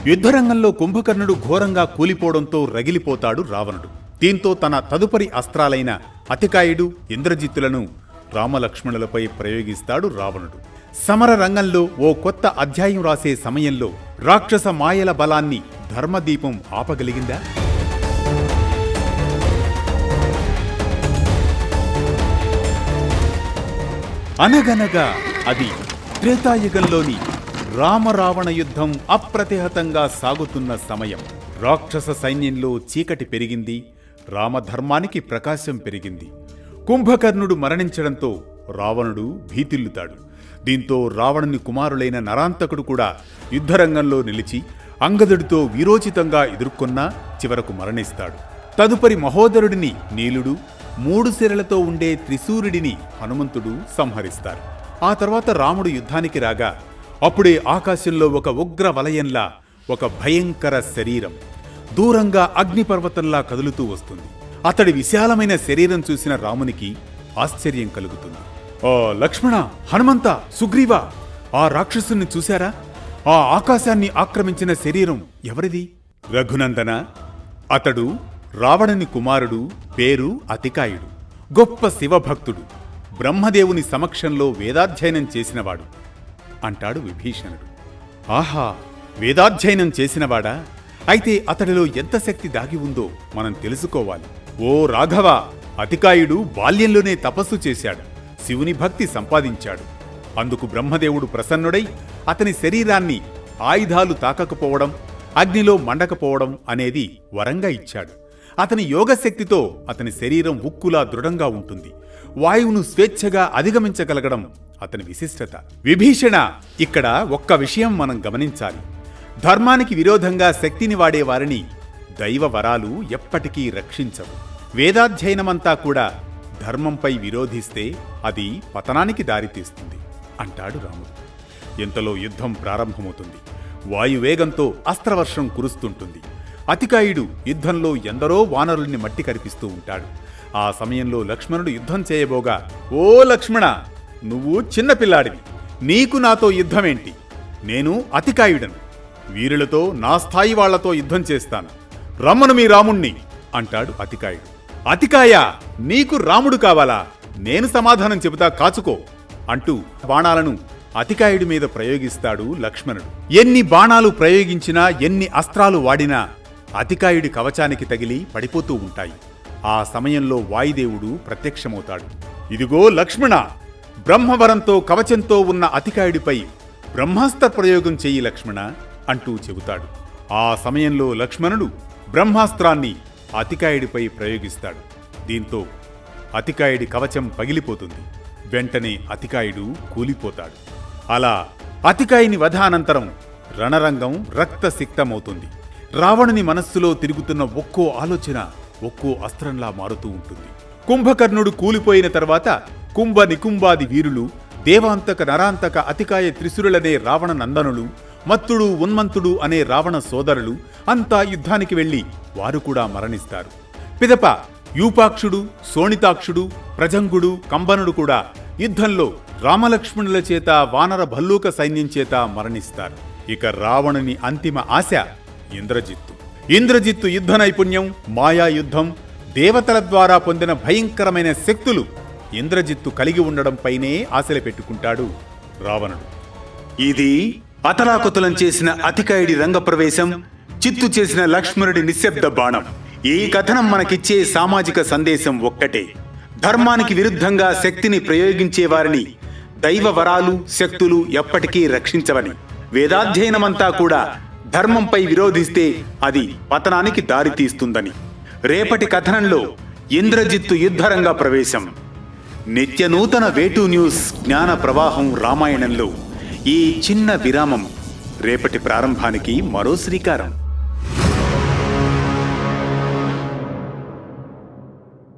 యుద్ధరంగంలో కుంభకర్ణుడు ఘోరంగా కూలిపోవడంతో రగిలిపోతాడు రావణుడు. దీంతో తన తదుపరి అస్త్రాలైన అతికాయుడు, ఇంద్రజిత్తులను రామలక్ష్మణులపై ప్రయోగిస్తాడు రావణుడు. సమర రంగంలో ఓ కొత్త అధ్యాయం రాసే సమయంలో రాక్షస మాయల బలాన్ని ధర్మదీపం ఆపగలిగిందా? అనగనగా అది త్రేతాయుగంలోని రామరావణ యుద్ధం అప్రతిహతంగా సాగుతున్న సమయం. రాక్షస సైన్యంలో చీకటి పెరిగింది, రామధర్మానికి ప్రకాశం పెరిగింది. కుంభకర్ణుడు మరణించడంతో రావణుడు భీతిల్లుతాడు. దీంతో రావణుని కుమారులైన నరాంతకుడు కూడా యుద్ధరంగంలో నిలిచి అంగదుడితో వీరోచితంగా ఎదుర్కొన్నా చివరకు మరణిస్తాడు. తదుపరి మహోదరుడిని నీలుడు, 3 శిరలతో ఉండే త్రిశూరుడిని హనుమంతుడు సంహరిస్తారు. ఆ తర్వాత రాముడు యుద్ధానికి రాగా అప్పుడే ఆకాశంలో ఒక ఉగ్ర వలయంలా ఒక భయంకర శరీరం దూరంగా అగ్నిపర్వతంలా కదులుతూ వస్తుంది. అతడి విశాలమైన శరీరం చూసిన రామునికి ఆశ్చర్యం కలుగుతుంది. "ఓ లక్ష్మణ, హనుమంత, సుగ్రీవ, ఆ రాక్షసుని చూశారా? ఆ ఆకాశాన్ని ఆక్రమించిన శరీరం ఎవరిది?" "రఘునందన, అతడు రావణుని కుమారుడు, పేరు అతికాయుడు. గొప్ప శివభక్తుడు, బ్రహ్మదేవుని సమక్షంలో వేదాధ్యయనం చేసినవాడు" అంటాడు విభీషణుడు. "ఆహా, వేదాధ్యయనం చేసినవాడా? అయితే అతడిలో ఎంత శక్తి దాగి ఉందో మనం తెలుసుకోవాలి." "ఓ రాఘవ, అతికాయుడు బాల్యంలోనే తపస్సు చేశాడు, శివుని భక్తి సంపాదించాడు. అందుకు బ్రహ్మదేవుడు ప్రసన్నుడై అతని శరీరాన్ని ఆయుధాలు తాకకపోవడం, అగ్నిలో మండకపోవడం అనేది వరంగా ఇచ్చాడు. అతని యోగశక్తితో అతని శరీరం ఉక్కులా దృఢంగా ఉంటుంది. వాయువును స్వేచ్ఛగా అధిగమించగలగడం అతని విశిష్టత." విభీషణ, ఇక్కడ ఒక్క విషయం మనం గమనించాలి. ధర్మానికి విరోధంగా శక్తిని వాడే వారిని దైవ వరాలు ఎప్పటికీ రక్షించవు. వేదాధ్యయనమంతా కూడా ధర్మంపై విరోధిస్తే అది పతనానికి దారితీస్తుంది అంటాడు రాముడు. ఇంతలో యుద్ధం ప్రారంభమవుతుంది. వాయువేగంతో అస్త్రవర్షం కురుస్తుంటుంది. అతికాయుడు యుద్ధంలో ఎందరో వానరుల్ని మట్టి కరిపిస్తూ ఉంటాడు. ఆ సమయంలో లక్ష్మణుడు యుద్ధం చేయబోగా, "ఓ లక్ష్మణ, నువ్వు చిన్నపిల్లాడివి, నీకు నాతో యుద్ధమేంటి? నేను అతికాయుడను. వీరులతో, నా స్థాయి వాళ్లతో యుద్ధం చేస్తాను. రమ్మను మీ రాముణ్ణి" అంటాడు అతికాయుడు. "అతికాయ, నీకు రాముడు కావాలా? నేను సమాధానం చెబుతా, కాచుకో" అంటూ బాణాలను అతికాయుడి మీద ప్రయోగిస్తాడు లక్ష్మణుడు. ఎన్ని బాణాలు ప్రయోగించినా, ఎన్ని అస్త్రాలు వాడినా అతికాయుడి కవచానికి తగిలి పడిపోతూ ఉంటాయి. ఆ సమయంలో వాయుదేవుడు ప్రత్యక్షమవుతాడు. "ఇదిగో లక్ష్మణ, బ్రహ్మవరంతో కవచంతో ఉన్న అతికాయుడిపై బ్రహ్మాస్త్ర ప్రయోగం చెయ్యి లక్ష్మణ" అంటూ చెబుతాడు. ఆ సమయంలో లక్ష్మణుడు బ్రహ్మాస్త్రాన్ని అతికాయుడిపై ప్రయోగిస్తాడు. దీంతో అతికాయుడి కవచం పగిలిపోతుంది. వెంటనే అతికాయుడు కూలిపోతాడు. అలా అతికాయుని వధ అనంతరం రణరంగం రక్తసిక్తమవుతుంది. రావణుని మనస్సులో తిరుగుతున్న ఒక్కో ఆలోచన ఒక్కో అస్త్రంలా మారుతూ ఉంటుంది. కుంభకర్ణుడు కూలిపోయిన తర్వాత కుంభ నికుంభాది వీరులు, దేవాంతక నరాంతక అతికాయ త్రిశురులనే రావణ నందనులు, మత్తుడు ఉన్మంతుడు అనే రావణ సోదరులు అంతా యుద్ధానికి వెళ్లి వారు కూడా మరణిస్తారు. పిదప యూపాక్షుడు, శోణితాక్షుడు, ప్రజంగుడు, కంబనుడు కూడా యుద్ధంలో రామలక్ష్మణుల చేత, వానర భల్లూక సైన్యం చేత మరణిస్తారు. ఇక రావణుని అంతిమ ఆశ ఇంద్రజిత్తు. ఇంద్రజిత్తు యుద్ధ నైపుణ్యం, మాయా యుద్ధం, దేవతల ద్వారా పొందిన భయంకరమైన శక్తులు ఇంద్రజిత్తు కలిగి ఉండడంపైనే ఆశలు పెట్టుకుంటాడు రావణుడు. ఇది అతలాకుతలం చేసిన అతికాయుడి రంగప్రవేశం, చిత్తు చేసిన లక్ష్మణుడి నిశ్శబ్ద బాణం. ఈ కథనం మనకిచ్చే సామాజిక సందేశం ఒక్కటే: ధర్మానికి విరుద్ధంగా శక్తిని ప్రయోగించే వారిని దైవ వరాలు, శక్తులు ఎప్పటికీ రక్షించవని. వేదాధ్యయనమంతా కూడా ధర్మంపై విరోధిస్తే అది పతనానికి దారితీస్తుందని. రేపటి కథనంలో ఇంద్రజిత్తు యుద్ధరంగ ప్రవేశం. నిత్యనూతన వేటూ న్యూస్ జ్ఞాన ప్రవాహం రామాయణంలో ఈ చిన్న విరామం రేపటి ప్రారంభానికి మరో శ్రీకారం.